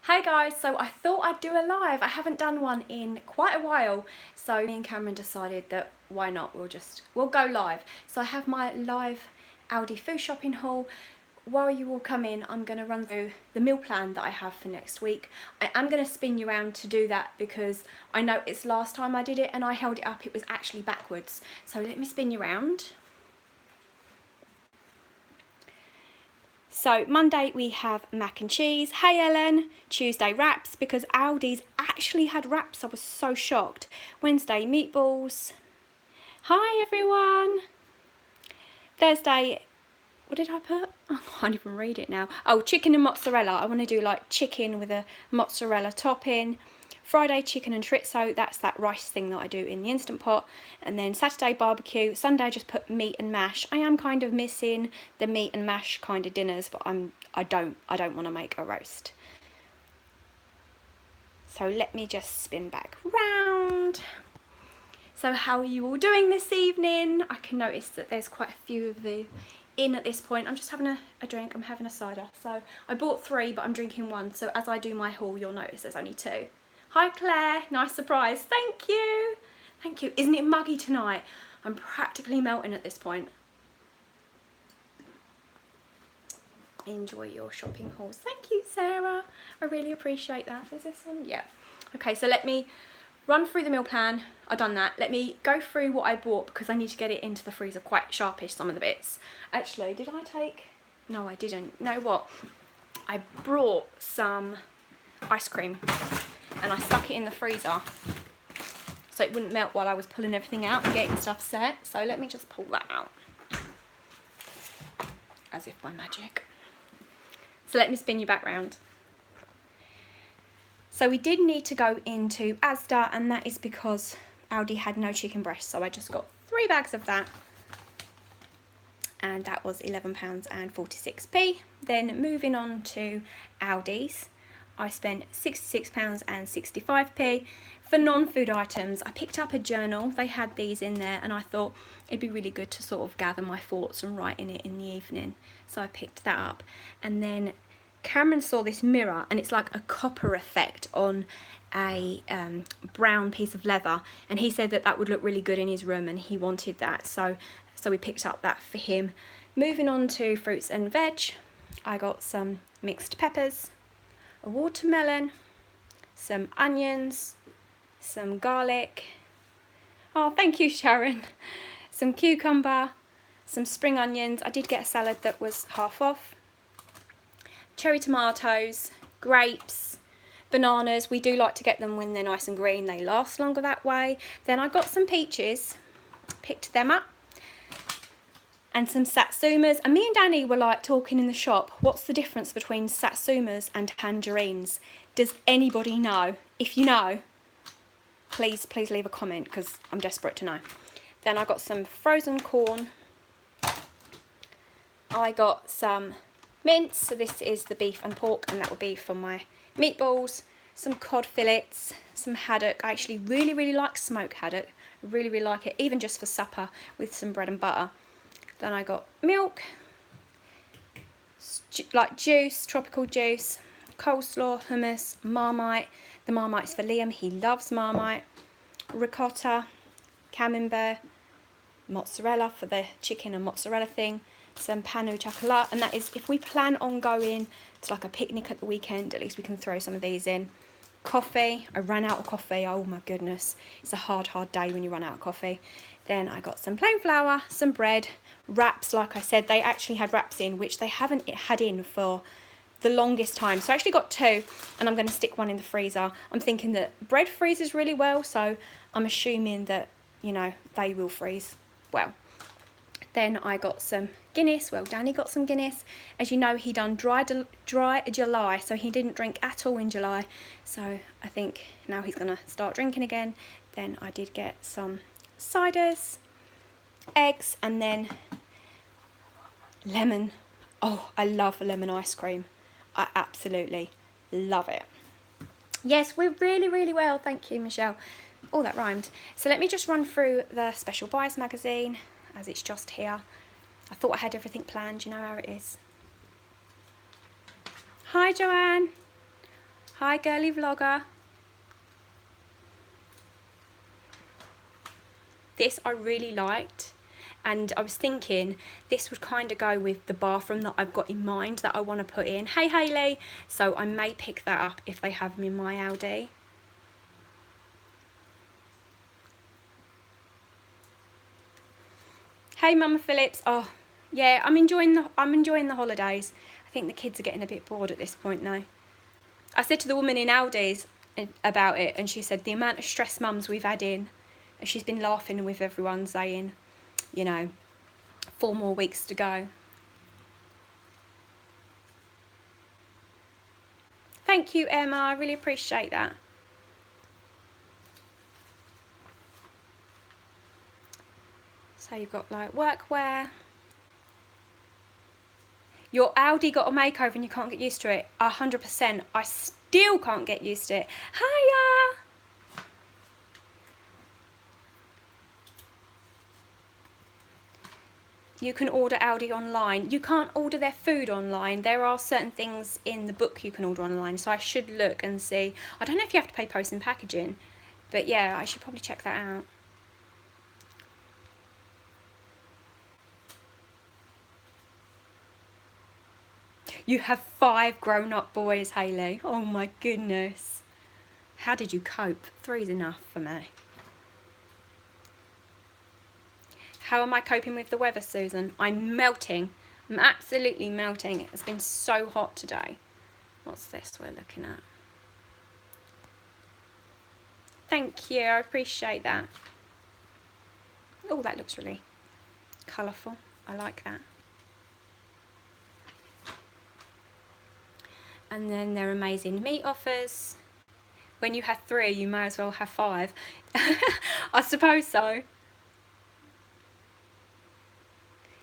Hey guys, so I thought I'd do a live. I haven't done one in quite a while, so me and Cameron decided that why not, we'll go live. So I have my live Aldi food shopping haul. While you all come in, I'm going to run through the meal plan that I have for next week. I am going to spin you around to do that because I know it's last time I did it and I held it up, it was actually backwards. So let me spin you around. So Monday we have mac and cheese. Hey Ellen. Tuesday wraps because Aldi's actually had wraps. I was so shocked. Wednesday meatballs. Hi everyone. Thursday, what did I put? I can't even read it now. Oh, chicken and mozzarella. I want to do like chicken with a mozzarella topping. Friday chicken and chorizo, that's that rice thing that I do in the Instant Pot. And then Saturday barbecue. Sunday I just put meat and mash. I am kind of missing the meat and mash kind of dinners, but I don't want to make a roast. So let me just spin back round. So how are you all doing this evening? I can notice that there's quite a few of you in at this point. I'm just having a drink. I'm having a cider. So I bought 3, but I'm drinking 1. So as I do my haul, you'll notice there's only 2. Hi Claire, nice surprise. Thank you. Thank you. Isn't it muggy tonight? I'm practically melting at this point. Enjoy your shopping hauls. Thank you, Sarah. I really appreciate that. Is this one? Yeah. Okay, so let me run through the meal plan. I've done that. Let me go through what I bought because I need to get it into the freezer quite sharpish, some of the bits. Actually, did I take... No, I didn't. You know what? I brought some ice cream and I stuck it in the freezer so it wouldn't melt while I was pulling everything out and getting stuff set. So let me just pull that out. As if by magic. So let me spin you back round. So we did need to go into Asda, and that is because Aldi had no chicken breast, so I just got 3 bags of that. And that was £11.46. Then moving on to Aldi's, I spent £66.65 for non-food items. I picked up a journal. They had these in there and I thought it'd be really good to sort of gather my thoughts and write in it in the evening. So I picked that up. And then Cameron saw this mirror and it's like a copper effect on a brown piece of leather, and he said that that would look really good in his room and he wanted that. So we picked up that for him. Moving on to fruits and veg, I got some mixed peppers, a watermelon, some onions, some garlic. Oh, thank you, Sharon. Some cucumber, some spring onions. I did get a salad that was half off. Cherry tomatoes, grapes, bananas. We do like to get them when they're nice and green. They last longer that way. Then I got some peaches, picked them up. And some satsumas, and me and Danny were like talking in the shop, what's the difference between satsumas and tangerines? Does anybody know? If you know, please leave a comment because I'm desperate to know. Then I got some frozen corn. I got some mince, so this is the beef and pork, and that will be for my meatballs. Some cod fillets, some haddock. I actually really like smoked haddock. I really like it, even just for supper with some bread and butter. Then I got milk, like juice, tropical juice, coleslaw, hummus, Marmite. The Marmite's for Liam, he loves Marmite. Ricotta, camembert, mozzarella for the chicken and mozzarella thing. Some pan au chocolat, and that is if we plan on going to like a picnic at the weekend, at least we can throw some of these in. Coffee, I ran out of coffee, oh my goodness. It's a hard day when you run out of coffee. Then I got some plain flour, some bread, wraps, like I said, they actually had wraps in, which they haven't had in for the longest time. So I actually got 2, and I'm going to stick 1 in the freezer. I'm thinking that bread freezes really well, so I'm assuming that, you know, they will freeze well. Then I got some Guinness. Well, Danny got some Guinness. As you know, he done dry July, so he didn't drink at all in July. So I think now he's going to start drinking again. Then I did get some ciders, eggs, and then lemon. Oh, I love lemon ice cream. I absolutely love it. Yes, we're really well. Thank you, Michelle. Oh, that rhymed. So let me just run through the Special Buys magazine as it's just here. I thought I had everything planned. You know how it is. Hi, Joanne. Hi, girly vlogger. This I really liked, and I was thinking this would kind of go with the bathroom that I've got in mind that I want to put in. Hey, Hayley. So I may pick that up if they have them in my Aldi. Hey, Mama Phillips. Oh, yeah, I'm enjoying the holidays. I think the kids are getting a bit bored at this point now. I said to the woman in Aldi's about it, and she said the amount of stressed mums we've had in, and she's been laughing with everyone saying, you know, 4 more weeks to go. Thank you, Emma. I really appreciate that. So you've got like workwear. Your Aldi got a makeover and you can't get used to it. 100%. I still can't get used to it. Hiya! You can order Aldi online. You can't order their food online. There are certain things in the book you can order online, so I should look and see. I don't know if you have to pay post and packaging, but yeah, I should probably check that out. You have 5 grown-up boys, Hayley. Oh my goodness. How did you cope? 3's enough for me. How am I coping with the weather, Susan? I'm melting. I'm absolutely melting. It's been so hot today. What's this we're looking at? Thank you, I appreciate that. Oh, that looks really colourful. I like that. And then they're amazing meat offers. When you have 3, you may as well have 5. I suppose so.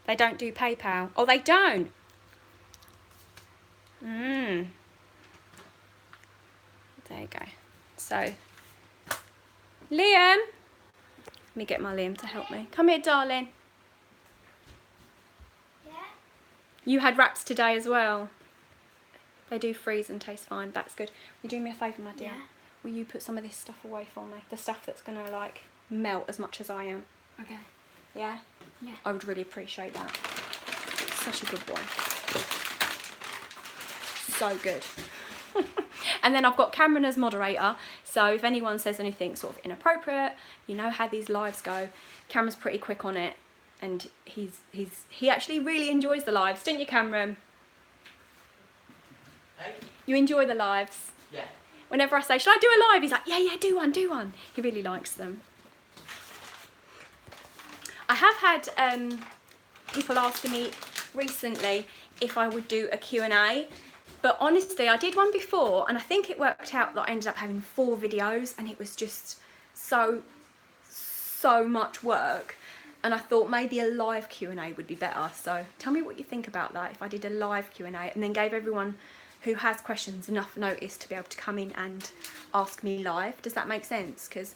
They don't do PayPal. Oh, they don't. There you go. So, Liam. Let me get my Liam to help me. Come here, darling. Yeah. You had wraps today as well. They do freeze and taste fine. That's good. Will you do me a favour, my dear? Yeah. Will you put some of this stuff away for me? The stuff that's going to, like, melt as much as I am. Okay. Yeah? Yeah. I would really appreciate that. Such a good boy. So good. And then I've got Cameron as moderator, so if anyone says anything sort of inappropriate, you know how these lives go. Cameron's pretty quick on it, and he actually really enjoys the lives, don't you, Cameron? Hey? You enjoy the lives? Yeah. Whenever I say, should I do a live? He's like, yeah, do one. He really likes them. I have had people asking me recently if I would do a Q&A, but honestly I did one before and I think it worked out that I ended up having 4 videos and it was just so much work, and I thought maybe a live Q&A would be better. So tell me what you think about that, if I did a live Q&A and then gave everyone who has questions enough notice to be able to come in and ask me live. Does that make sense? Because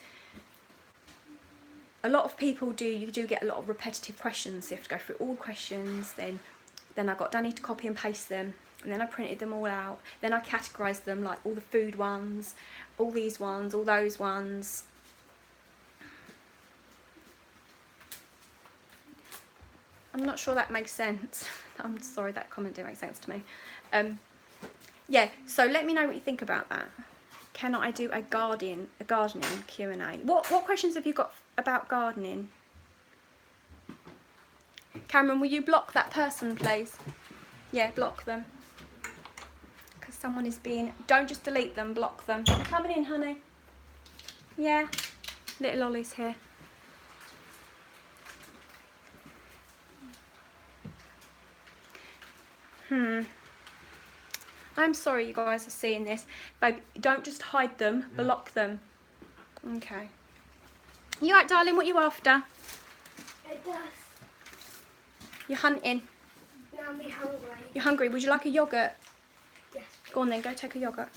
a lot of people you do get a lot of repetitive questions, so you have to go through all questions. Then I got Danny to copy and paste them, and then I printed them all out. Then I categorised them, like all the food ones, all these ones, all those ones. I'm not sure that makes sense. I'm sorry, that comment didn't make sense to me. Yeah, so let me know what you think about that. Can I do a gardening Q&A? What questions have you got about gardening? Cameron, will you block that person, please? Yeah, block them. Because someone is being... Don't just delete them, block them. Coming in, honey. Yeah, little Ollie's here. I'm sorry you guys are seeing this. Babe, don't just hide them, block them. Okay. You right, darling? What are you after? It does. You're hunting. Now I'm hungry. You're hungry? Would you like a yoghurt? Yes. Go on then, go take a yoghurt.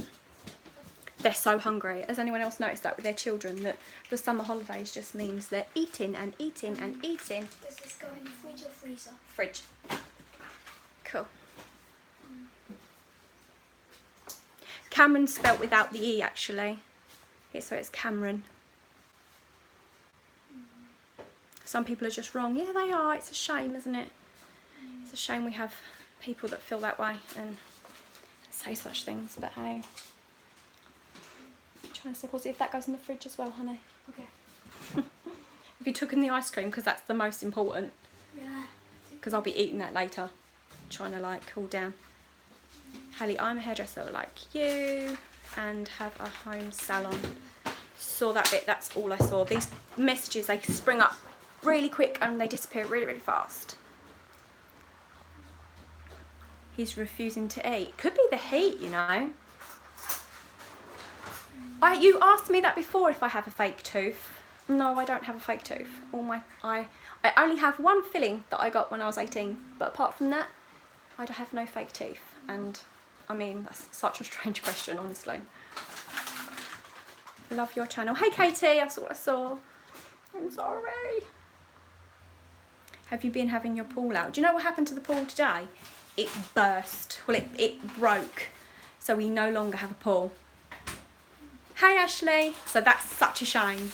They're so hungry. Has anyone else noticed that with their children, that the summer holidays just means they're eating and eating and eating? Does this go in the fridge or freezer? Fridge. Cool. Cameron's spelt without the E actually. So it's Cameron. Some people are just wrong. Yeah, they are. It's a shame, isn't it? It's a shame we have people that feel that way and say such things, but hey. I'm trying to see if that goes in the fridge as well, honey. Okay. Have you taken the ice cream? Because that's the most important. Yeah. Because I'll be eating that later. Trying to like cool down. Hallie, I'm a hairdresser like you and have a home salon. Saw that bit, that's all I saw. These messages, they spring up really quick and they disappear really, really fast. He's refusing to eat. Could be the heat, you know. You asked me that before if I have a fake tooth. No, I don't have a fake tooth. I only have one filling that I got when I was 18, but apart from that, I have no fake teeth. And I mean, that's such a strange question, honestly. Love your channel. Hey Katie, that's what I saw. I'm sorry. Have you been having your pool out? Do you know what happened to the pool today? It burst. Well, it broke. So we no longer have a pool. Hey Ashley. So that's such a shame.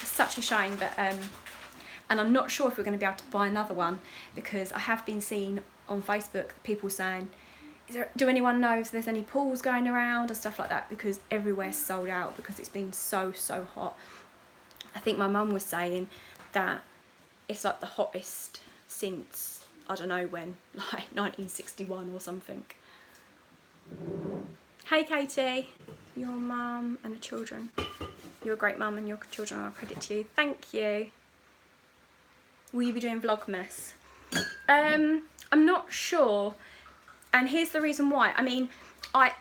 Such a shame, but and I'm not sure if we're going to be able to buy another one, because I have been seeing on Facebook people saying, do anyone know if there's any pools going around and stuff like that, because everywhere's sold out because it's been so hot. I think my mum was saying that it's like the hottest since I don't know when, like 1961 or something. Hey Katie, your mum and the children. You're a great mum and your children are a credit to you. Thank you. Will you be doing Vlogmas? I'm not sure. And here's the reason why. I mean, I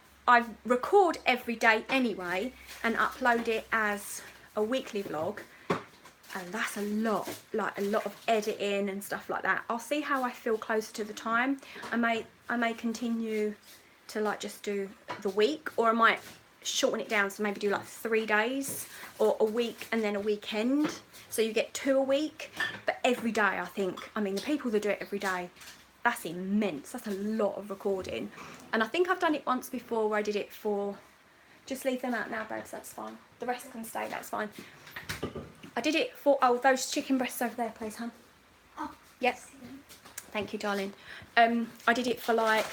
record every day anyway and upload it as a weekly vlog. And that's a lot, like a lot of editing and stuff like that. I'll see how I feel closer to the time. I may continue to like just do the week, or I might shorten it down, so maybe do like 3 days or a week and then a weekend, so you get 2 a week. But every day, I think, I mean, the people that do it every day, that's immense. That's a lot of recording. And I think I've done it once before where I did it for, just leave them out now babes, that's fine, the rest can stay, that's fine. I did it for, oh, those chicken breasts over there please, hon. Oh, yep, thank you darling. I did it for like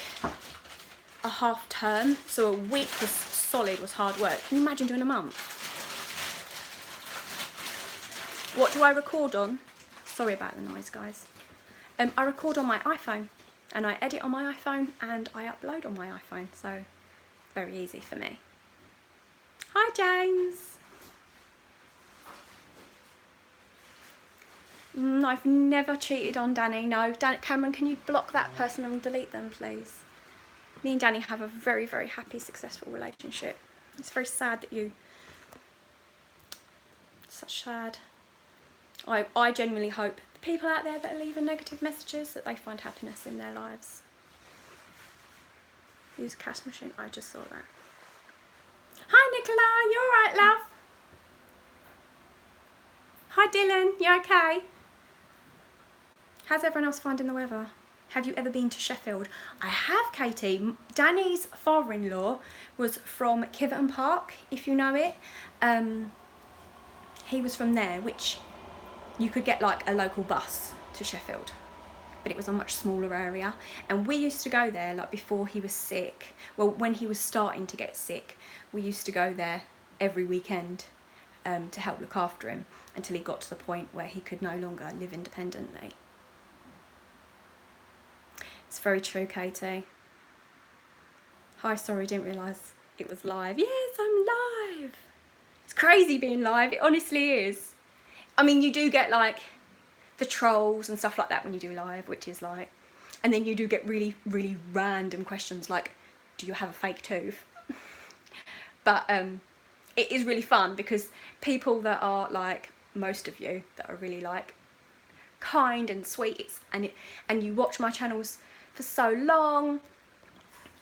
a half term, so a week was solid, was hard work. Can you imagine doing a month? What do I record on? Sorry about the noise guys. I record on my iPhone and I edit on my iPhone and I upload on my iPhone, so very easy for me. Hi James. I've never cheated on Danny, no. Cameron, can you block that person and delete them please? Me and Danny have a very happy, successful relationship. It's very sad that you... Such sad. I genuinely hope the people out there that are leaving negative messages, that they find happiness in their lives. Use a cash machine. I just saw that. Hi Nicola, you alright love? Hi Dylan, you okay? How's everyone else finding the weather? Have you ever been to Sheffield? I have, Katie. Danny's father-in-law was from Kiverton Park, if you know it. He was from there, which you could get like a local bus to Sheffield, but it was a much smaller area. And we used to go there like before he was sick. Well, when he was starting to get sick, we used to go there every weekend to help look after him until he got to the point where he could no longer live independently. It's very true, Katie. Hi, sorry, didn't realise it was live. Yes, I'm live. It's crazy being live, it honestly is. I mean, you do get like the trolls and stuff like that when you do live, which is like, and then you do get really random questions like, do you have a fake tooth? But it is really fun because people that are like, most of you that are really like kind and sweet, and you watch my channels for so long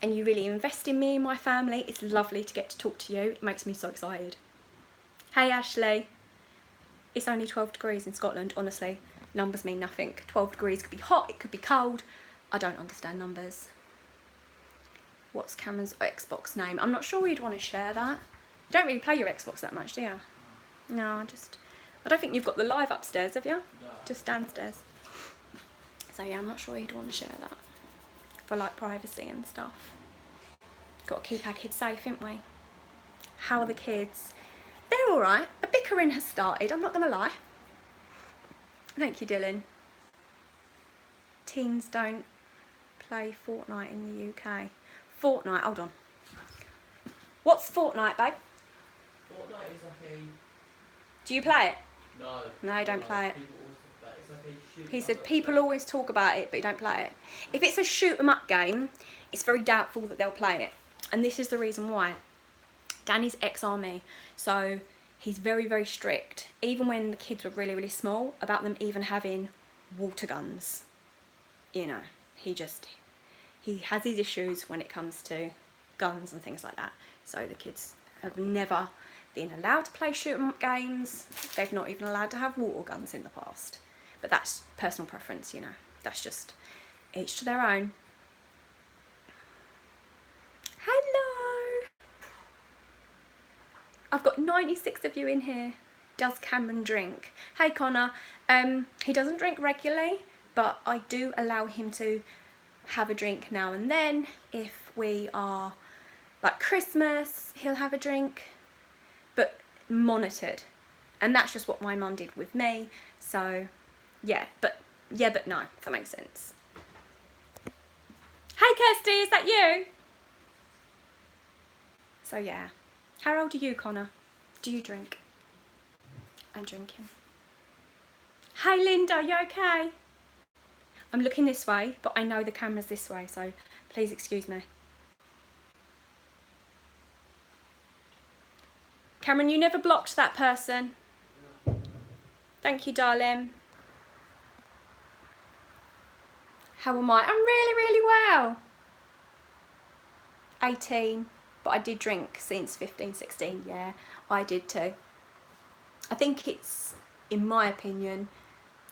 and you really invest in me and my family, it's lovely to get to talk to you. It makes me so excited. Hey Ashley. It's only 12 degrees in Scotland, honestly. Numbers mean nothing. 12 degrees could be hot, it could be cold. I don't understand numbers. What's Cameron's Xbox name? I'm not sure you'd want to share that. You don't really play your Xbox that much, do you? No, I don't think you've got the live upstairs, have you? No. Just downstairs. So yeah, I'm not sure you'd want to share that for like privacy and stuff. Got to keep our kids safe, haven't we? How are the kids? They're all right. A bickering has started, I'm not going to lie. Thank you, Dylan. Teens don't play Fortnite in the UK. Fortnite, hold on. What's Fortnite, babe? Fortnite is like a... Do you play it? No. No, don't play it. People always talk about it. It's like a shoot. He said people always talk about it, but you don't play it. If it's a shoot 'em up game, it's very doubtful that they'll play it. And this is the reason why. Danny's ex-army, so he's very, very strict, even when the kids were really, really small, about them even having water guns. You know, he has his issues when it comes to guns and things like that. So the kids have never been allowed to play shoot 'em up games. They've not even allowed to have water guns in the past. But that's personal preference, you know. That's just each to their own. Hello! I've got 96 of you in here. Does Cameron drink? Hey Connor, he doesn't drink regularly, but I do allow him to have a drink now and then. If we are, like Christmas, he'll have a drink, but monitored. And that's just what my mum did with me. So, yeah, but no, if that makes sense. Hey Kirsty, is that you? So yeah. How old are you, Connor? Do you drink? I'm drinking. Hey Linda, you okay? I'm looking this way, but I know the camera's this way, so please excuse me. Cameron, you never blocked that person. Thank you, darling. How am I? I'm really, really well. 18, but I did drink since 15, 16, yeah, I did too. I think it's, in my opinion,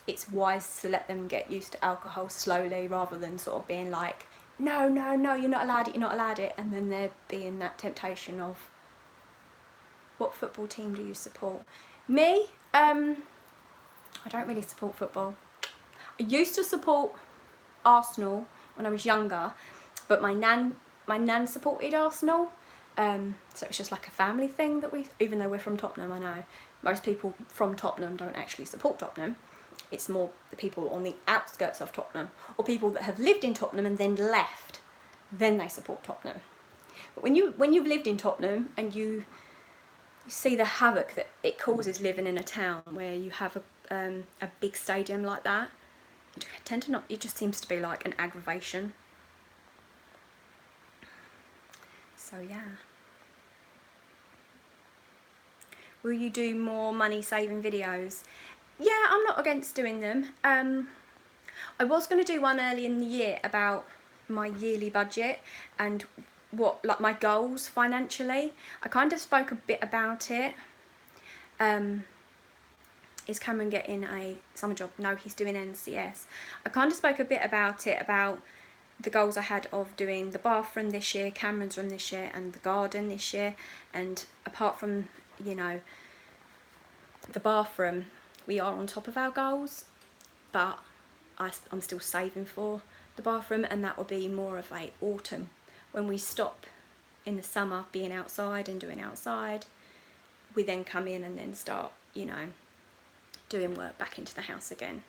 it's wise to let them get used to alcohol slowly rather than sort of being like, no, no, no, you're not allowed it, you're not allowed it, and then there being that temptation of, what football team do you support? Me? I don't really support football. I used to support Arsenal when I was younger, but my nan supported Arsenal, so it's just like a family thing that even though we're from Tottenham, I know most people from Tottenham don't actually support Tottenham. It's more the people on the outskirts of Tottenham, or people that have lived in Tottenham and then left, then they support Tottenham. But when you've lived in Tottenham and you see the havoc that it causes living in a town where you have a big stadium like that, you tend to not, it just seems to be like an aggravation. So yeah. Will you do more money saving videos? Yeah, I'm not against doing them. I was going to do one early in the year about my yearly budget and what, like, my goals financially. I kind of spoke a bit about it. Is Cameron getting a summer job? No, he's doing NCS. I kind of spoke a bit about it, about the goals I had of doing the bathroom this year, Cameron's room this year, and the garden this year. And apart from, you know, the bathroom, we are on top of our goals, but I'm still saving for the bathroom, and that will be more of a autumn, when we stop in the summer being outside and doing outside. We then come in and then start, you know, doing work back into the house again.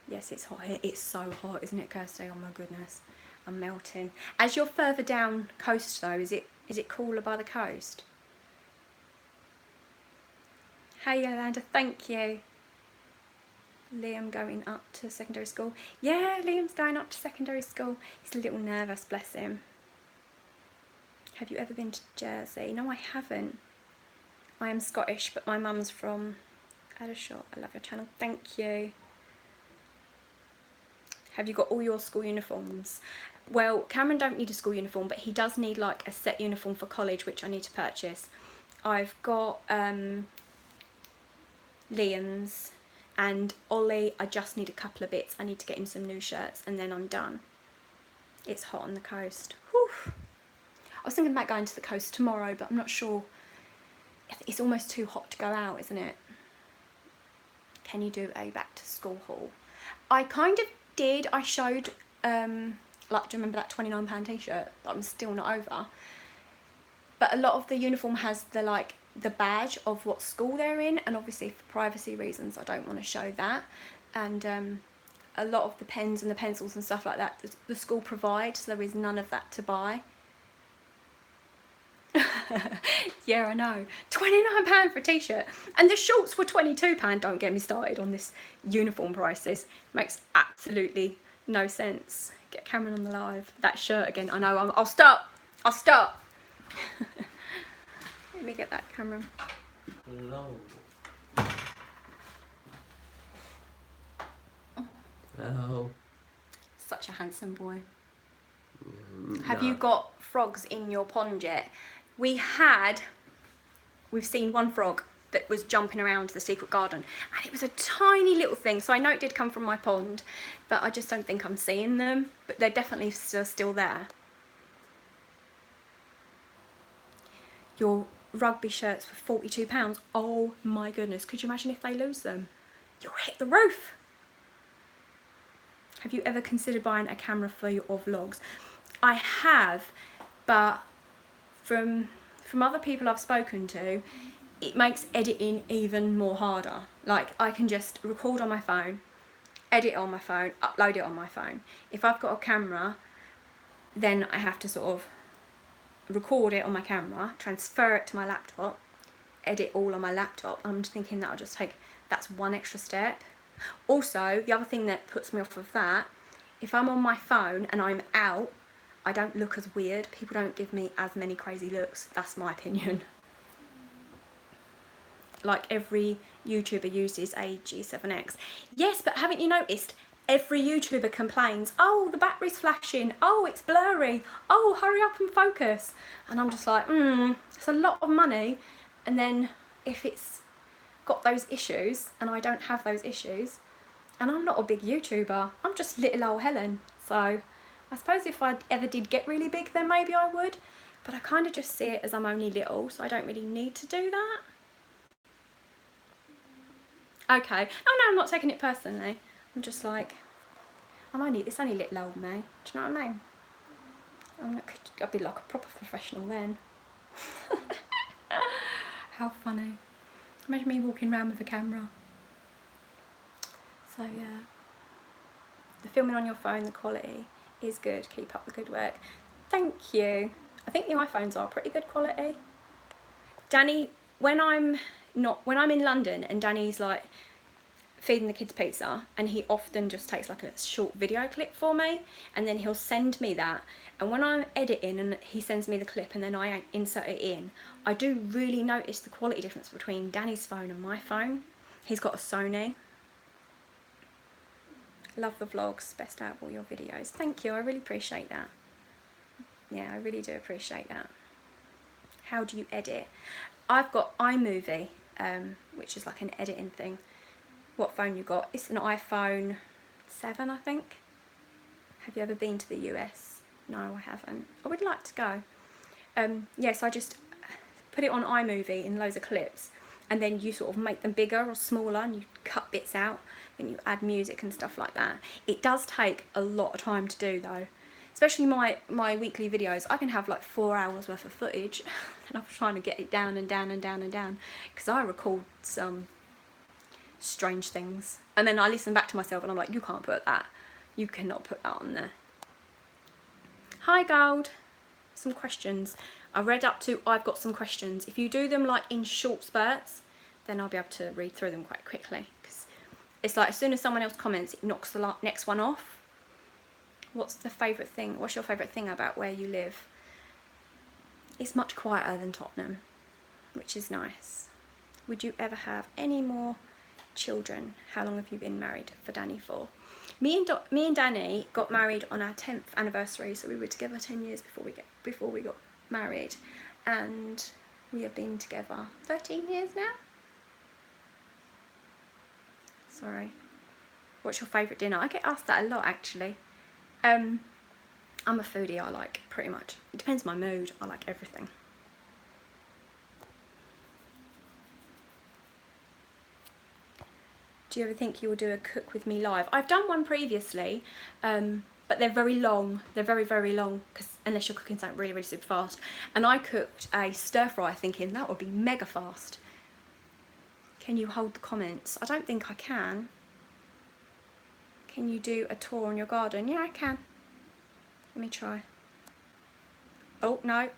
Yes, it's hot. It's so hot, isn't it, Kirsty? Oh my goodness, I'm melting. As you're further down coast though, is it cooler by the coast? Hey Yolanda, thank you. Liam going up to secondary school. Yeah, Liam's going up to secondary school. He's a little nervous, bless him. Have you ever been to Jersey? No, I haven't. I am Scottish, but my mum's from Aldershot. I love your channel. Thank you. Have you got all your school uniforms? Well, Cameron don't need a school uniform, but he does need like a set uniform for college, which I need to purchase. I've got Liam's, and Ollie, I just need a couple of bits. I need to get him some new shirts and then I'm done. It's hot on the coast. Whew. was thinking about going to the coast tomorrow, but I'm not sure. It's almost too hot to go out, isn't it? Can you do a back to school haul? I kind of did. I showed, like, do you remember that £29 t-shirt that I'm still not over? But a lot of the uniform has the badge of what school they're in, and obviously for privacy reasons I don't want to show that. And a lot of the pens and the pencils and stuff like that the school provides, so there is none of that to buy. Yeah, I know. £29 for a t-shirt, and the shorts were £22. Don't get me started on this uniform prices. Makes absolutely no sense. Get Cameron on the live. That shirt again. I know. I'll stop. I'll stop. Let me get that, Cameron. Hello. Hello. Such a handsome boy. Have you got frogs in your pond yet? We've seen one frog that was jumping around the secret garden, and it was a tiny little thing, so I know it did come from my pond, but I just don't think I'm seeing them, but they're definitely still there. Your rugby shirts for £42. Oh my goodness, could you imagine if they lose them? You'll hit the roof. Have you ever considered buying a camera for your vlogs? I have, but from other people I've spoken to, it makes editing even more harder. Like, I can just record on my phone, edit on my phone, upload it on my phone. If I've got a camera, then I have to sort of record it on my camera, transfer it to my laptop, edit all on my laptop. I'm just thinking that'll just take, that's one extra step. Also, the other thing that puts me off of that, if I'm on my phone and I'm out, I don't look as weird. People don't give me as many crazy looks. That's my opinion. Like every YouTuber uses a G7X. Yes, but haven't you noticed? Every YouTuber complains, oh, the battery's flashing, oh, it's blurry, oh, hurry up and focus. And I'm just like, it's a lot of money. And then if it's got those issues and I don't have those issues, and I'm not a big YouTuber, I'm just little old Helen. So I suppose if I ever did get really big, then maybe I would. But I kind of just see it as I'm only little, so I don't really need to do that. Okay. Oh no, I'm not taking it personally. I'm just like, it's only little old me. Do you know what I mean? I'd be like a proper professional then. How funny. Imagine me walking around with a camera. So yeah. The filming on your phone, the quality is good. Keep up the good work. Thank you. I think the iPhones are pretty good quality. Danny, when I'm in London and Danny's like feeding the kids pizza, and he often just takes like a short video clip for me, and then he'll send me that, and when I'm editing and he sends me the clip and then I insert it in, I do really notice the quality difference between Danny's phone and my phone. He's got a Sony. Love the vlogs, best out of all your videos. Thank you, I really appreciate that. Yeah, I really do appreciate that. How do you edit? I've got iMovie, which is like an editing thing. What phone you got? It's an iPhone 7, I think. Have you ever been to the US? No, I haven't. I would like to go. Yes, I just put it on iMovie in loads of clips, and then you sort of make them bigger or smaller, and you cut bits out, and you add music and stuff like that. It does take a lot of time to do though. Especially my weekly videos, I can have like 4 hours worth of footage, and I'm trying to get it down and down and down and down, because I record some strange things, and then I listen back to myself and I'm like, you can't put that, you cannot put that on there. Hi Gold. Some questions. I read up to I've got some questions. If you do them like in short spurts, then I'll be able to read through them quite quickly, because it's like as soon as someone else comments, it knocks the next one off. What's your favourite thing about where you live? It's much quieter than Tottenham, which is nice. Would you ever have any more children? How long have you been married for Danny for? Me and Danny got married on our 10th anniversary, so we were together 10 years before we got married, and we have been together 13 years now. Sorry. What's your favourite dinner? I get asked that a lot actually. I'm a foodie, I like pretty much, it depends on my mood, I like everything. Do you ever think you'll do a cook with me live? I've done one previously, but they're very long. They're very, very long, because unless you're cooking something really, really super fast. And I cooked a stir fry thinking that would be mega fast. Can you hold the comments? I don't think I can. Can you do a tour on your garden? Yeah, I can. Let me try. Oh, no.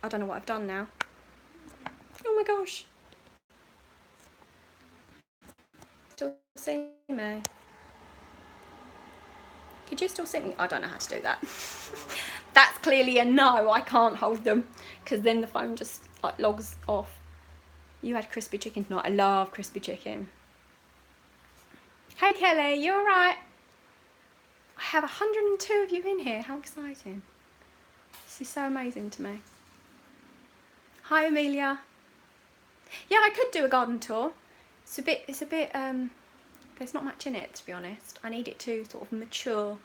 I don't know what I've done now. Oh my gosh. Still see me? Could you still see me? I don't know how to do that. That's clearly a no. I can't hold them because then the phone just like logs off. You had crispy chicken tonight. I love crispy chicken. Hey Kelly, you alright? I have 102 of you in here. How exciting. This is so amazing to me. Hi Amelia. Yeah, I could do a garden tour. It's a bit, there's not much in it, to be honest. I need it to sort of mature,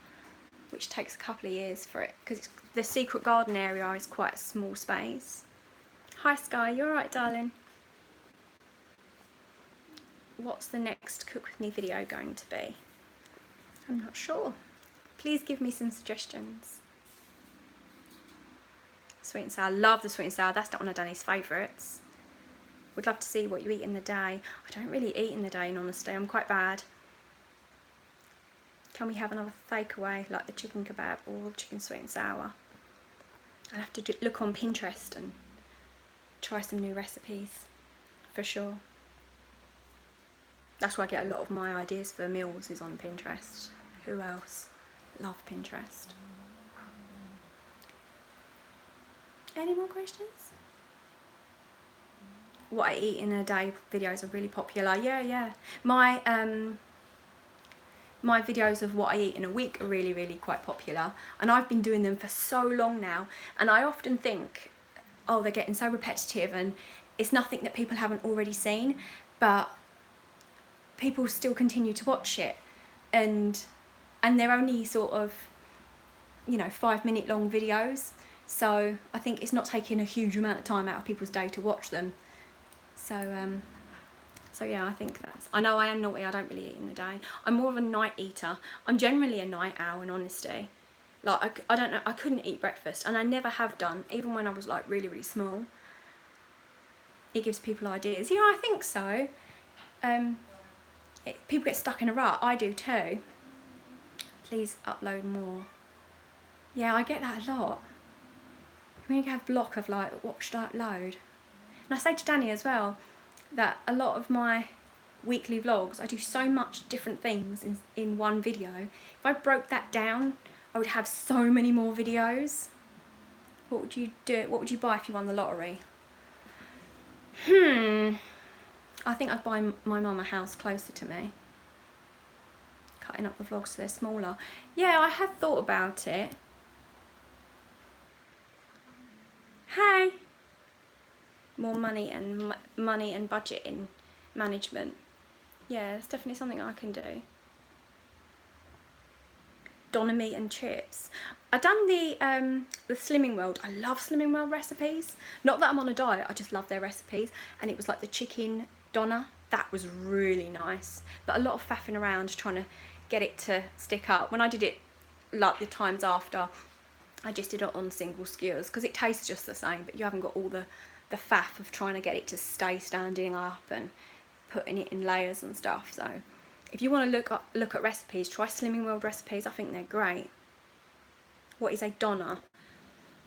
which takes a couple of years for it, because the secret garden area is quite a small space. Hi Sky, you alright darling? What's the next Cook With Me video going to be? I'm not sure. Please give me some suggestions. Sweet and sour, love the sweet and sour. That's not one of Danny's favourites. Would love to see what you eat in the day. I don't really eat in the day, in honesty. I'm quite bad. Can we have another takeaway, like the chicken kebab or chicken sweet and sour? I'll have to look on Pinterest and try some new recipes, for sure. That's where I get a lot of my ideas for meals, is on Pinterest. Who else? Love Pinterest. Any more questions? What I eat in a day videos are really popular. Yeah. My videos of what I eat in a week are really, really quite popular. And I've been doing them for so long now. And I often think, oh, they're getting so repetitive and it's nothing that people haven't already seen. But people still continue to watch it. And they're only sort of, 5-minute long videos. So I think it's not taking a huge amount of time out of people's day to watch them. So yeah, I think I know I am naughty, I don't really eat in the day. I'm more of a night eater. I'm generally a night owl, in honesty. Like, I don't know, I couldn't eat breakfast, and I never have done, even when I was like really, really small. It gives people ideas. Yeah, I think so. People get stuck in a rut, I do too. Please upload more. Yeah, I get that a lot. When you have a block of like, what should I upload? And I say to Danny as well, that a lot of my weekly vlogs, I do so much different things in one video. If I broke that down, I would have so many more videos. What would you do? What would you buy if you won the lottery? I think I'd buy my mum a house closer to me. Cutting up the vlogs so they're smaller. Yeah, I have thought about it. Hey! More money and budget in management. Yeah, it's definitely something I can do. Doner meat and chips. I've done the Slimming World. I love Slimming World recipes. Not that I'm on a diet, I just love their recipes. And it was like the chicken doner. That was really nice. But a lot of faffing around trying to get it to stick up. When I did it like the times after, I just did it on single skewers because it tastes just the same, but you haven't got all the faff of trying to get it to stay standing up and putting it in layers and stuff. So if you want to look at recipes, try Slimming World recipes. I think they're great. What is a doner?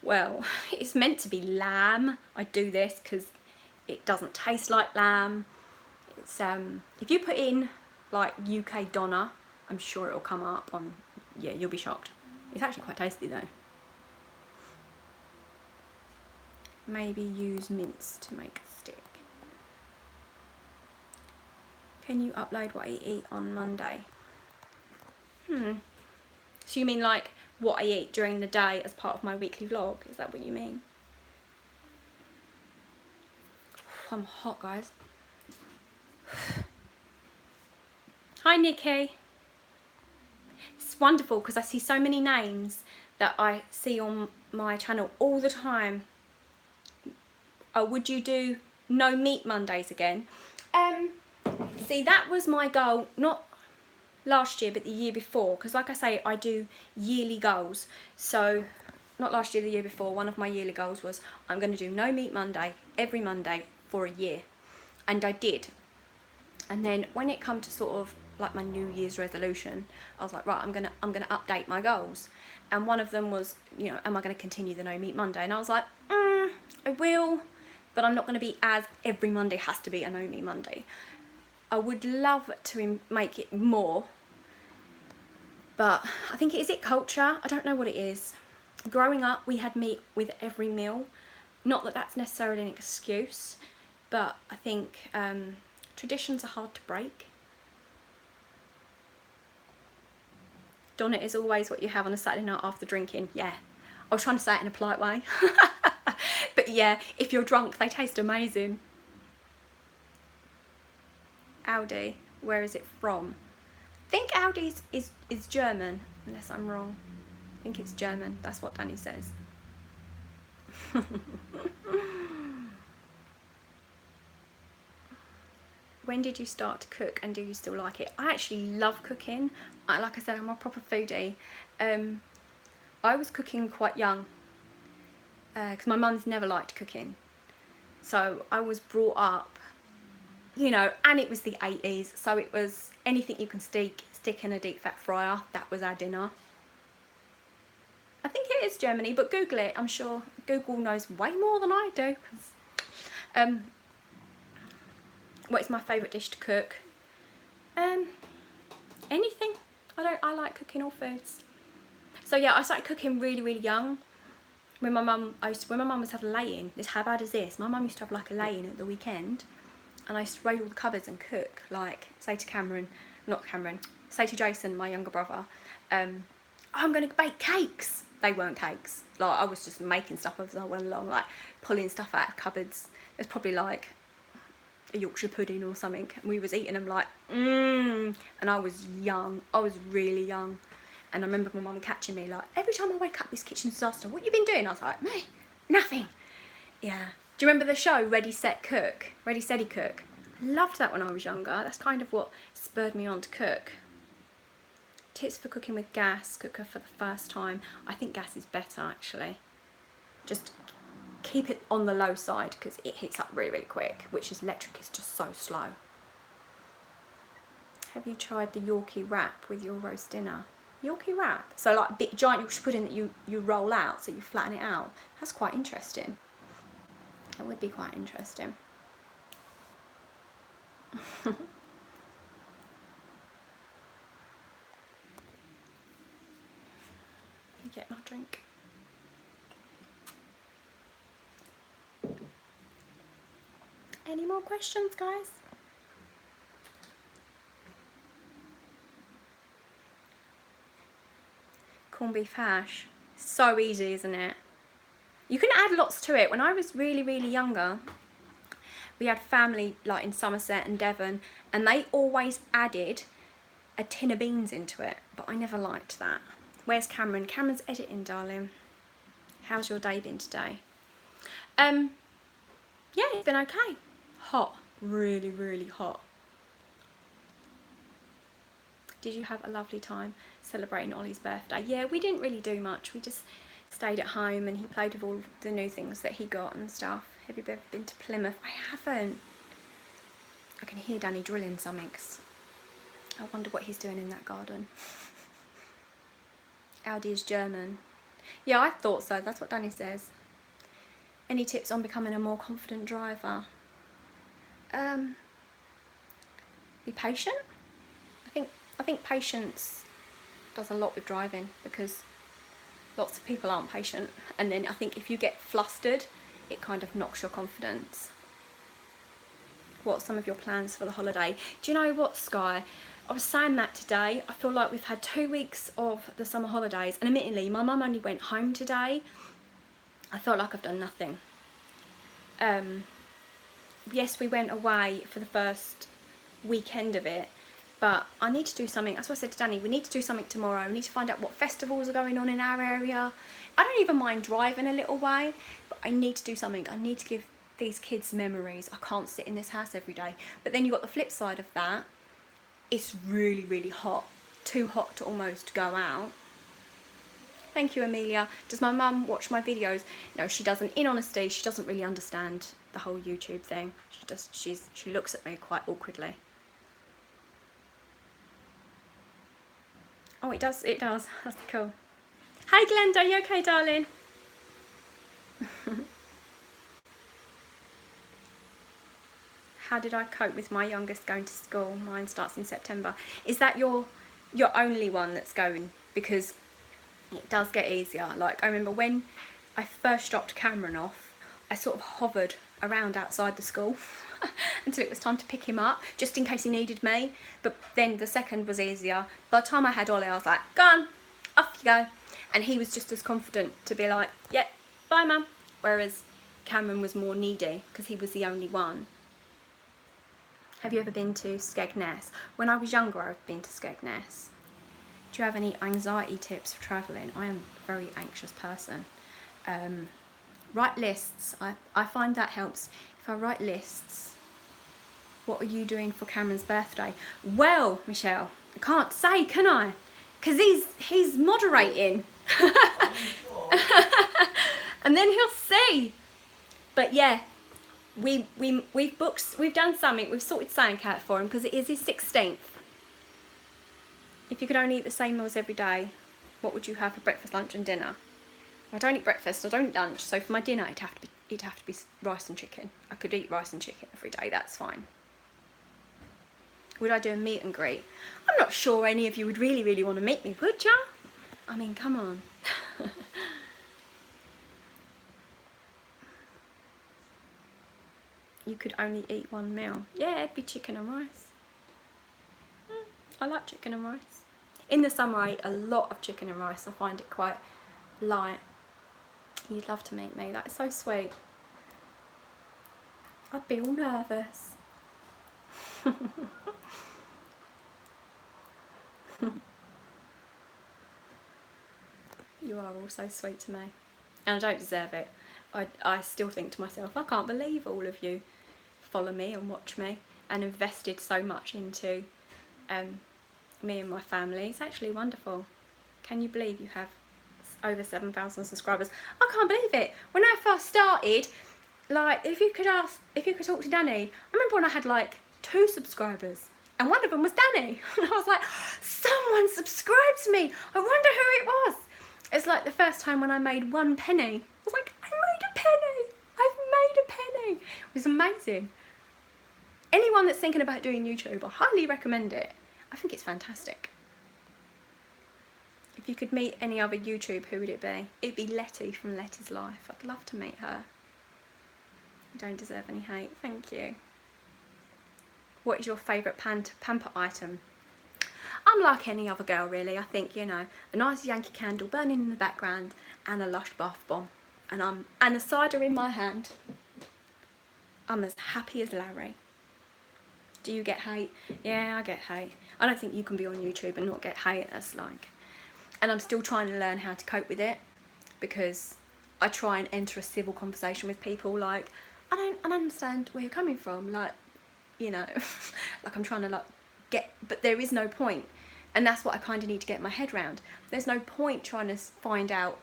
Well, it's meant to be lamb. I do this because it doesn't taste like lamb. It's if you put in like UK doner, I'm sure it'll come up on, yeah, you'll be shocked. It's actually quite tasty though. Maybe use mince to make a stick. Can you upload what I eat on Monday? So you mean like what I eat during the day as part of my weekly vlog? Is that what you mean? I'm hot, guys. Hi, Nikki. it's wonderful because I see so many names that I see on my channel all the time. Oh, would you do no meat Mondays again? See, that was my goal, not last year but the year before, because like I say, I do yearly goals. So not last year, the year before, one of my yearly goals was I'm going to do no meat Monday every Monday for a year, and I did. And then when it come to sort of like my New Year's resolution, I was like, right, I'm gonna update my goals, and one of them was, you know, am I going to continue the no meat Monday? And I was like, I will, but I'm not going to be as every Monday has to be a no meat Monday. I would love to make it more, but I think is it culture? I don't know what it is. Growing up, we had meat with every meal. Not that that's necessarily an excuse, but I think traditions are hard to break. Donut is always what you have on a Saturday night after drinking. Yeah, I was trying to say it in a polite way. But yeah, if you're drunk, they taste amazing. Aldi, where is it from? I think Aldi is German, unless I'm wrong. I think it's German, that's what Danny says. When did you start to cook and do you still like it? I actually love cooking. Like I said, I'm a proper foodie. I was cooking quite young because my mum's never liked cooking. So I was brought up, you know, and it was the 80s, so it was anything you can stick in a deep fat fryer. That was our dinner. I think it is Germany, but Google it. I'm sure Google knows way more than I do. What is my favourite dish to cook? Anything. I like cooking all foods. So yeah, I started cooking really, really young. When my mum was having a lay-in, how bad is this? My mum used to have like a lay-in at the weekend, and I used to raid all the cupboards and cook. Like say to Jason, my younger brother, I'm gonna bake cakes. They weren't cakes. Like I was just making stuff as I went along, like pulling stuff out of cupboards. There's probably like a Yorkshire pudding or something, and we was eating them like and I was young. I was really young, and I remember my mum catching me like, every time I wake up, this kitchen's disaster. What you been doing? I was like, me, nothing. Yeah. Do you remember the show Ready Set Cook? Ready Steady Cook. I loved that when I was younger. That's kind of what spurred me on to cook. Tips for cooking with gas cooker for the first time. I think gas is better actually. Just keep it on the low side because it heats up really, really quick, which is electric is just so slow. Have you tried the Yorkie wrap with your roast dinner? Yorkie wrap? So like a big giant Yorkshire pudding that you roll out, so you flatten it out. That's quite interesting. That would be quite interesting. Get my drink. Any more questions, guys? Corned beef hash. So easy, isn't it? You can add lots to it. When I was really, really younger, we had family like in Somerset and Devon, and they always added a tin of beans into it, but I never liked that. Where's Cameron? Cameron's editing, darling. How's your day been today? Yeah, it's been okay. Hot, really, really hot. Did you have a lovely time celebrating Ollie's birthday? Yeah, we didn't really do much. We just stayed at home and he played with all the new things that he got and stuff. Have you ever been to Plymouth? I haven't. I can hear Danny drilling something. I wonder what he's doing in that garden. Aldi is German. Yeah, I thought so. That's what Danny says. Any tips on becoming a more confident driver? Be patient. I think patience does a lot with driving because lots of people aren't patient, and then I think if you get flustered, it kind of knocks your confidence. What are some of your plans for the holiday? Do you know what, Sky? I was saying that today. I feel like we've had 2 weeks of the summer holidays, and admittedly, my mum only went home today. I felt like I've done nothing. Yes, we went away for the first weekend of it, But I need to do something. That's what I said to Danny. We need to do something tomorrow. We need to find out what festivals are going on in our area. I don't even mind driving a little way, but I need to do something. I need to give these kids memories. I can't sit in this house every day. But then you've got the flip side of that. It's really, really hot. Too hot to almost go out. Thank you, Amelia. Does my mum watch my videos? No, she doesn't. In honesty, she doesn't really understand the whole YouTube thing. She looks at me quite awkwardly. Oh, it does. That's cool. Hey, Glenda, are you okay, darling? How did I cope with my youngest going to school? Mine starts in September. Is that your only one that's going? Because it does get easier. Like, I remember when I first dropped Cameron off, I sort of hovered around outside the school until it was time to pick him up, just in case he needed me. But then the second was easier. By the time I had Ollie, I was like, go on, off you go. And he was just as confident to be like, yeah, bye, mum. Whereas Cameron was more needy because he was the only one. Have you ever been to Skegness? When I was younger, I've been to Skegness. Do you have any anxiety tips for travelling? I am a very anxious person. Write lists. I find that helps. If I write lists, what are you doing for Cameron's birthday? Well, Michelle, I can't say, can I? Because he's moderating. And then he'll see. But yeah, we've done something. We've sorted something out for him because it is his 16th. If you could only eat the same meals every day, what would you have for breakfast, lunch and dinner? I don't eat breakfast, I don't eat lunch, so for my dinner it'd have to be rice and chicken. I could eat rice and chicken every day, that's fine. Would I do a meet and greet? I'm not sure any of you would really, really want to meet me, would ya? I mean, come on. You could only eat one meal. Yeah, it'd be chicken and rice. I like chicken and rice. In the summer I eat a lot of chicken and rice. I find it quite light. You'd love to meet me. That is so sweet. I'd be all nervous. You are all so sweet to me. And I don't deserve it. I still think to myself, I can't believe all of you follow me and watch me and invested so much into me and my family. It's actually wonderful. Can you believe you have over 7,000 subscribers? I can't believe it. When I first started, like, if you could talk to Danny, I remember when I had like 2 subscribers and one of them was Danny. And I was like, someone subscribed to me. I wonder who it was. It's like the first time when I made 1 penny. I was like, I made a penny. I've made a penny. It was amazing. Anyone that's thinking about doing YouTube, I highly recommend it. I think it's fantastic. If you could meet any other YouTube, who would it be? It'd be Letty from Letty's Life. I'd love to meet her. You don't deserve any hate. Thank you. What is your favourite pamper item? I'm like any other girl, really. I think, you know, a nice Yankee candle burning in the background and a Lush bath bomb. And a cider in my hand. I'm as happy as Larry. Do you get hate? Yeah, I get hate. I don't think you can be on YouTube and not get hate. That's like... And I'm still trying to learn how to cope with it, because I try and enter a civil conversation with people like, I don't understand where you're coming from, like, you know, like I'm trying to like but there is no point. And that's what I kind of need to get my head around. There's no point trying to find out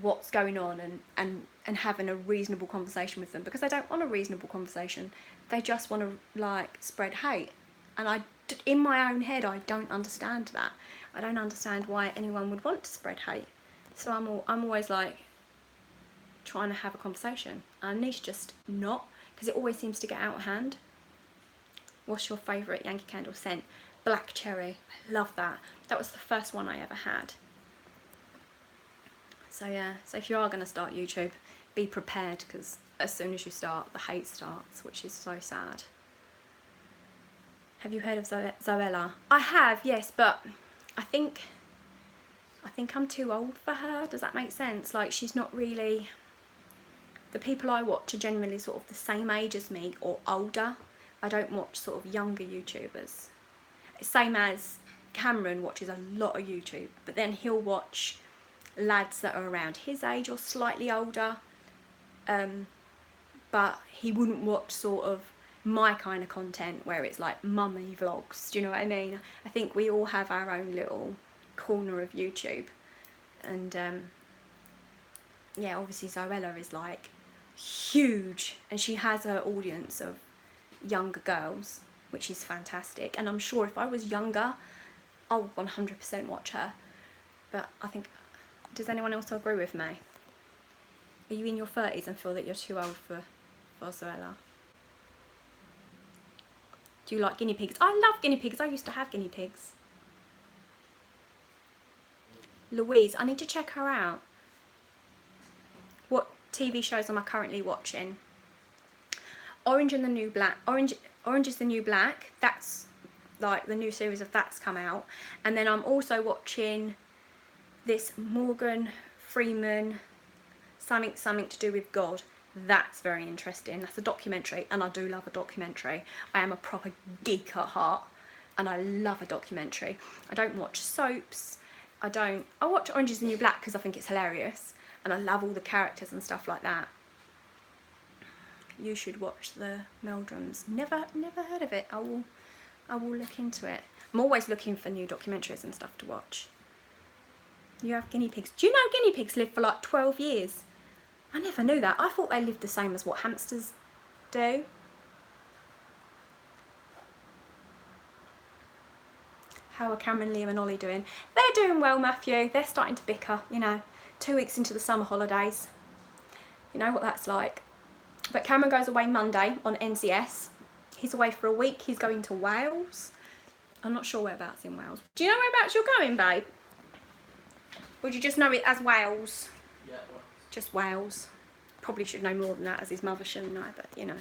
what's going on and having a reasonable conversation with them, because they don't want a reasonable conversation. They just want to like spread hate. And in my own head, I don't understand that. I don't understand why anyone would want to spread hate. So I'm always like trying to have a conversation. I need to just not, because it always seems to get out of hand. What's your favourite Yankee Candle scent? Black cherry. I love that. That was the first one I ever had. So yeah, so if you are going to start YouTube, be prepared, because as soon as you start, the hate starts, which is so sad. Have you heard of Zoella? I have, yes, but I think I'm too old for her. Does that make sense? Like, she's not really... The people I watch are generally sort of the same age as me or older. I don't watch sort of younger YouTubers. same as Cameron watches a lot of YouTube, but then he'll watch lads that are around his age or slightly older, but he wouldn't watch sort of my kind of content where it's like mummy vlogs. Do you know what I mean? I think we all have our own little corner of YouTube, and yeah, obviously Zoella is like huge, and she has her audience of younger girls, which is fantastic. And I'm sure if I was younger, I would 100% watch her. But I think, does anyone else agree with me? Are you in your 30s and feel that you're too old for Zoella? Do you like guinea pigs? I love guinea pigs. I used to have guinea pigs. Louise, I need to check her out. What TV shows am I currently watching? Orange and the New Black. Orange is the New Black. That's like the new series of that's come out. And then I'm also watching this Morgan Freeman, something to do with God. That's very interesting. That's a documentary, and I do love a documentary. I am a proper geek at heart, and I love a documentary. I don't watch soaps. I watch Orange is the New Black because I think it's hilarious, and I love all the characters and stuff like that. You should watch the Meldrums. Never heard of it. I will look into it. I'm always looking for new documentaries and stuff to watch. You have guinea pigs. Do you know guinea pigs live for like 12 years? I never knew that. I thought they lived the same as what hamsters do. How are Cameron, Liam and Ollie doing? They're doing well, Matthew. They're starting to bicker, you know, 2 weeks into the summer holidays. You know what that's like. But Cameron goes away Monday on NCS. He's away for a week. He's going to Wales. I'm not sure whereabouts in Wales. Do you know whereabouts you're going, babe? Or do you just know it as Wales? Yeah, well. Just Wales. Probably should know more than that, as his mother shouldn't know, but you know.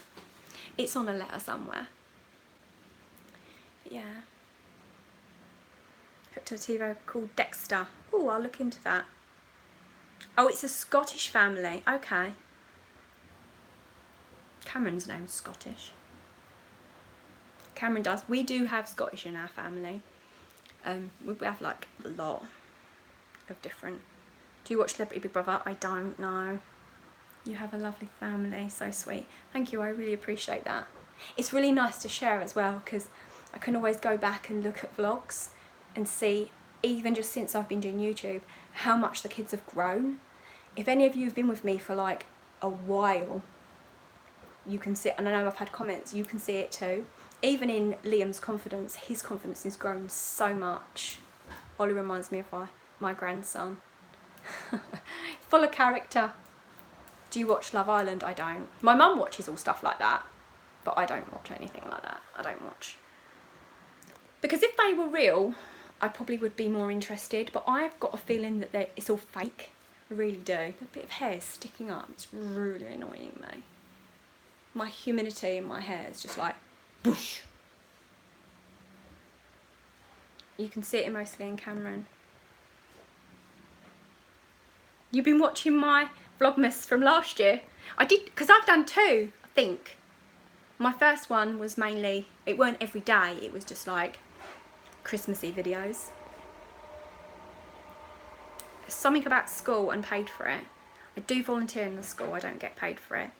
It's on a letter somewhere. But yeah. Hooked to a TV called Dexter. Oh, I'll look into that. Oh, it's a Scottish family. Okay. Cameron's name's Scottish. Cameron does. We do have Scottish in our family. We have like a lot of different. Do you watch Celebrity Big Brother? I don't know. You have a lovely family. So sweet. Thank you. I really appreciate that. It's really nice to share as well, because I can always go back and look at vlogs and see, even just since I've been doing YouTube, how much the kids have grown. If any of you have been with me for like a while, you can see, and I know I've had comments, you can see it too. Even in Liam's confidence, his confidence has grown so much. Ollie reminds me of my grandson. Full of character. Do you watch Love Island? I don't. My mum watches all stuff like that, but I don't watch anything like that. I don't watch. Because if they were real, I probably would be more interested, but I've got a feeling that it's all fake. I really do. A bit of hair sticking up. It's really annoying me. My humidity in my hair is just like, whoosh. You can see it mostly in Cameron. You've been watching my Vlogmas from last year? I did, because I've done two, I think. My first one was mainly, it weren't every day, it was just like Christmassy videos. Something about school and paid for it. I do volunteer in the school, I don't get paid for it.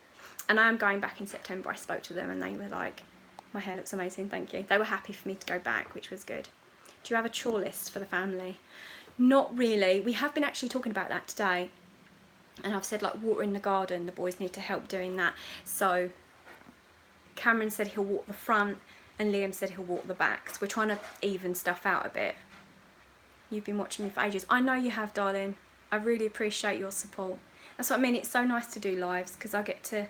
And I am going back in September. I spoke to them and they were like, my hair looks amazing, thank you. They were happy for me to go back, which was good. Do you have a chore list for the family? Not really. We have been actually talking about that today. And I've said like water in the garden, the boys need to help doing that. So Cameron said he'll walk the front and Liam said he'll walk the back. So we're trying to even stuff out a bit. You've been watching me for ages. I know you have, darling. I really appreciate your support. That's what I mean. It's so nice to do lives because I get to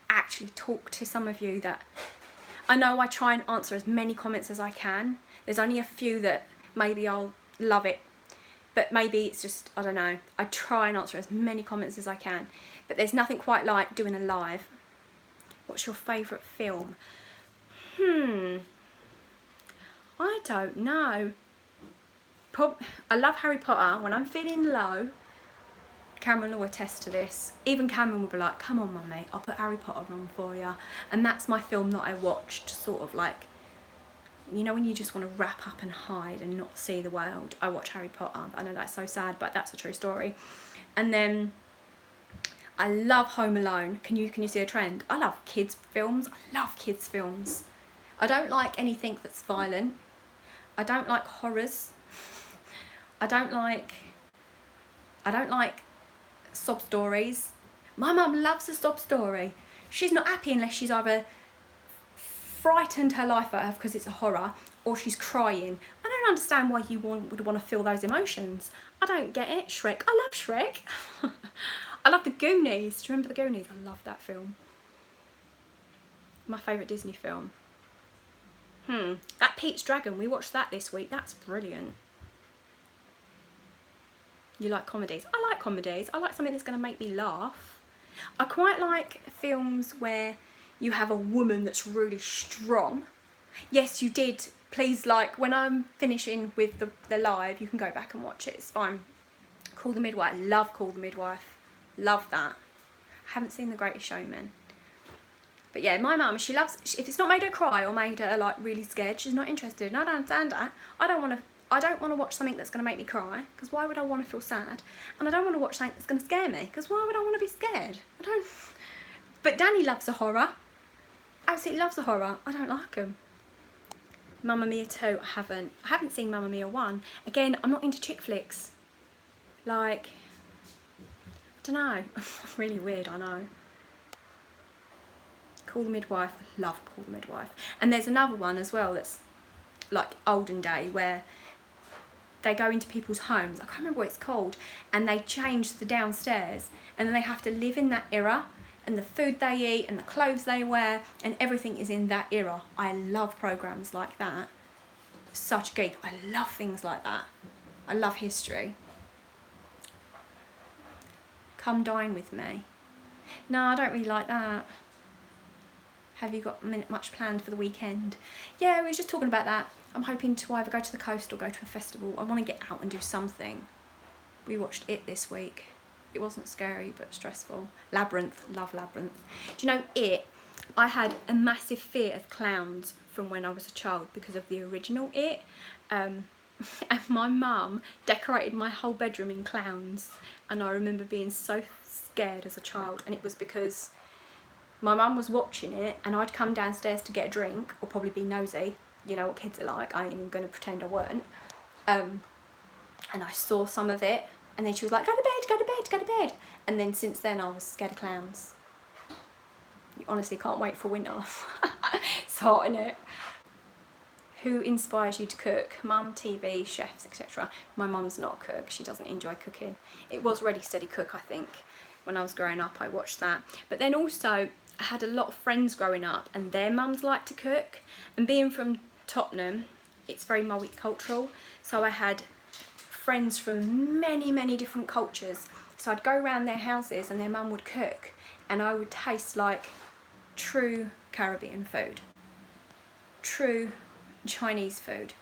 actually talk to some of you that I know. I try and answer as many comments as I can. There's only a few that maybe I'll love it, but maybe it's just, I don't know. I try and answer as many comments as I can, but there's nothing quite like doing a live. What's your favourite film? I don't know. I love Harry Potter. When I'm feeling low, Cameron will attest to this. Even Cameron will be like, come on mummy, I'll put Harry Potter on for you. And that's my film that I watched sort of like You know when you just want to wrap up and hide and not see the world? I watch Harry Potter. I know that's so sad, but that's a true story. And then I love Home Alone. Can you see a trend? I love kids films. I love kids films. I don't like anything that's violent. I don't like horrors. I don't like sob stories. My mum loves a sob story. She's not happy unless she's either frightened her life out of because it's a horror, or she's crying. I don't understand why you would want to feel those emotions. I don't get it. Shrek. I love Shrek. I love the Goonies. Do you remember the Goonies? I love that film. My favourite Disney film. That Pete's Dragon, we watched that this week. That's brilliant. You like comedies? I like comedies. I like something that's going to make me laugh. I quite like films where you have a woman that's really strong. Yes, you did. Please, like, when I'm finishing with the live, you can go back and watch it. It's fine. Call the Midwife. Love Call the Midwife. Love that. Haven't seen The Greatest Showman. But yeah, my mum, she loves, if it's not made her cry or made her like really scared, she's not interested. And I don't understand that. I don't want to watch something that's going to make me cry, because why would I want to feel sad? And I don't want to watch something that's going to scare me, because why would I want to be scared? I don't. But Danny loves a horror. Absolutely loves a horror. I don't like them. Mamma Mia 2, I haven't seen Mamma Mia 1. Again, I'm not into chick flicks. Like, I don't know. Really weird, I know. Call the Midwife. Love Call the Midwife. And there's another one as well that's like olden day, where they go into people's homes. I can't remember what it's called. And they change the downstairs. And then they have to live in that era. And the food they eat and the clothes they wear and everything is in that era. I love programs like that. Such a geek. I love things like that. I love history. Come dine with me. No, I don't really like that. Have you got much planned for the weekend? Yeah, we were just talking about that. I'm hoping to either go to the coast or go to a festival. I want to get out and do something. We watched It this week. It wasn't scary, but stressful. Labyrinth. Love Labyrinth. Do you know It? I had a massive fear of clowns from when I was a child because of the original It. And my mum decorated my whole bedroom in clowns. And I remember being so scared as a child. And it was because my mum was watching it and I'd come downstairs to get a drink, or probably be nosy. You know what kids are like. I ain't even going to pretend I weren't. And I saw some of it. And then she was like, go to bed, go to bed, go to bed. And then since then I was scared of clowns. You honestly can't wait for winter. It's hot, isn't it? Who inspires you to cook? Mum, TV, chefs, etc. My mum's not a cook. She doesn't enjoy cooking. It was Ready Steady Cook, I think. When I was growing up, I watched that. But then also, I had a lot of friends growing up and their mums liked to cook. And being from Tottenham, it's very multicultural. So I had friends from many different cultures, so I'd go around their houses and their mum would cook and I would taste like true Caribbean food, true Chinese food,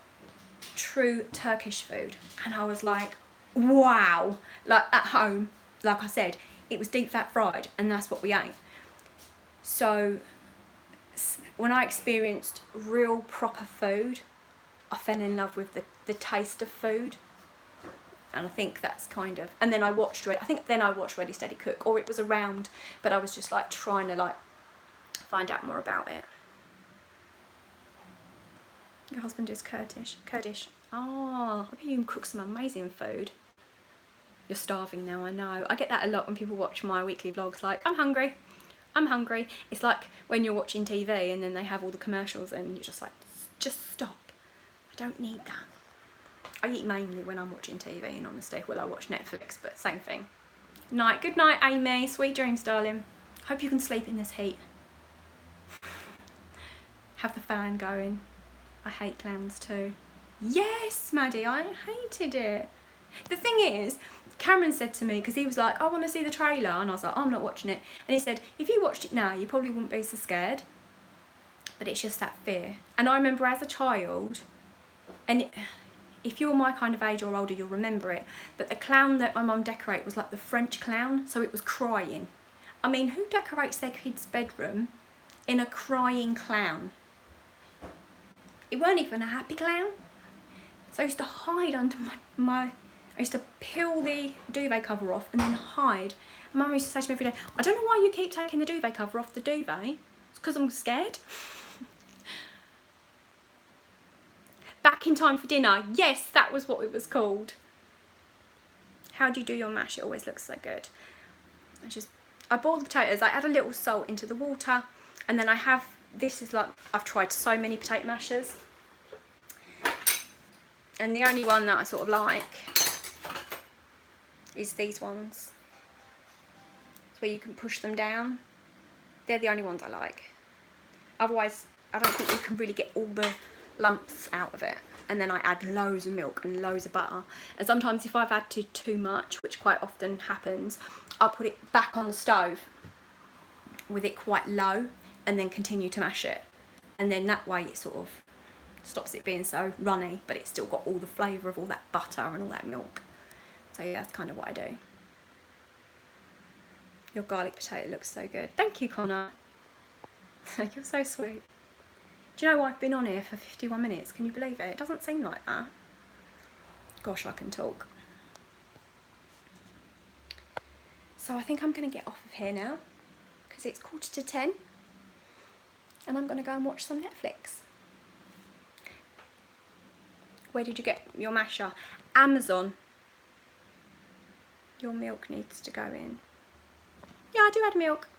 true Turkish food, and I was like, wow. Like at home, like I said, it was deep fat fried and that's what we ate. So when I experienced real proper food, I fell in love with the taste of food. And I think that's kind of, and then I watched Ready Steady Cook, or it was around, but I was just like trying to like find out more about it. Your husband is Kurdish. Oh, I bet you can cook some amazing food. You're starving now, I know. I get that a lot when people watch my weekly vlogs, like, I'm hungry. It's like when you're watching TV and then they have all the commercials and you're just like, just stop. I don't need that. I eat mainly when I'm watching TV, and honestly, well, I watch Netflix, but same thing. Night. Good night, Amy. Sweet dreams, darling. Hope you can sleep in this heat. Have the fan going. I hate clowns too. Yes, Maddie, I hated it. The thing is, Cameron said to me, because he was like, I want to see the trailer, and I was like, I'm not watching it. And he said, if you watched it now, you probably wouldn't be so scared. But it's just that fear. And I remember as a child, and if you're my kind of age or older, you'll remember it, but the clown that my mum decorated was like the French clown, so it was crying. I mean, who decorates their kid's bedroom in a crying clown? it weren't even a happy clown. So I used to hide under I used to peel the duvet cover off and then hide. Mum used to say to me every day, I don't know why you keep taking the duvet cover off the duvet. It's because I'm scared. Back in time for dinner. Yes, that was what it was called. How do you do your mash? It always looks so good. I boil the potatoes. I add a little salt into the water, and then this is like, I've tried so many potato mashers, and the only one that I sort of like is these ones. It's where you can push them down. They're the only ones I like. Otherwise, I don't think you can really get all the lumps out of it. And then I add loads of milk and loads of butter. And sometimes if I've added too much, which quite often happens, I'll put it back on the stove with it quite low and then continue to mash it. And then that way it sort of stops it being so runny, but it's still got all the flavour of all that butter and all that milk. So yeah, that's kind of what I do. Your garlic potato looks so good. Thank you, Connor. You're so sweet. Do you know I've been on here for 51 minutes? Can you believe it? It doesn't seem like that. Gosh, I can talk. So I think I'm going to get off of here now because it's 10:15 and I'm going to go and watch some Netflix. Where did you get your masher? Amazon. Your milk needs to go in. Yeah, I do add milk.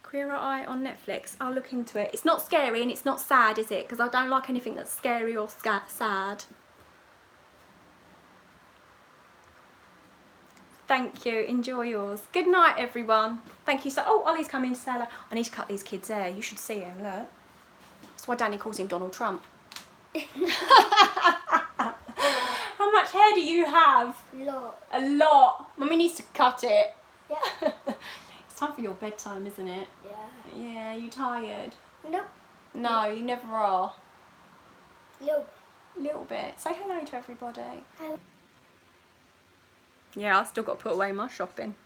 Queer Eye on Netflix. I'll look into it. It's not scary and it's not sad, is it? Because I don't like anything that's scary or sad. Thank you. Enjoy yours. Good night, everyone. Thank you so... Oh, Ollie's coming to say hello. I need to cut these kids' hair. You should see him. Look. That's why Danny calls him Donald Trump. How much hair do you have? Lot. A lot. Mummy needs to cut it. Yeah. It's time for your bedtime, isn't it? Yeah. Yeah, you tired? Nope. No, you never are. Nope. Little bit. Say hello to everybody. Hello. Yeah, I've still got to put away my shopping.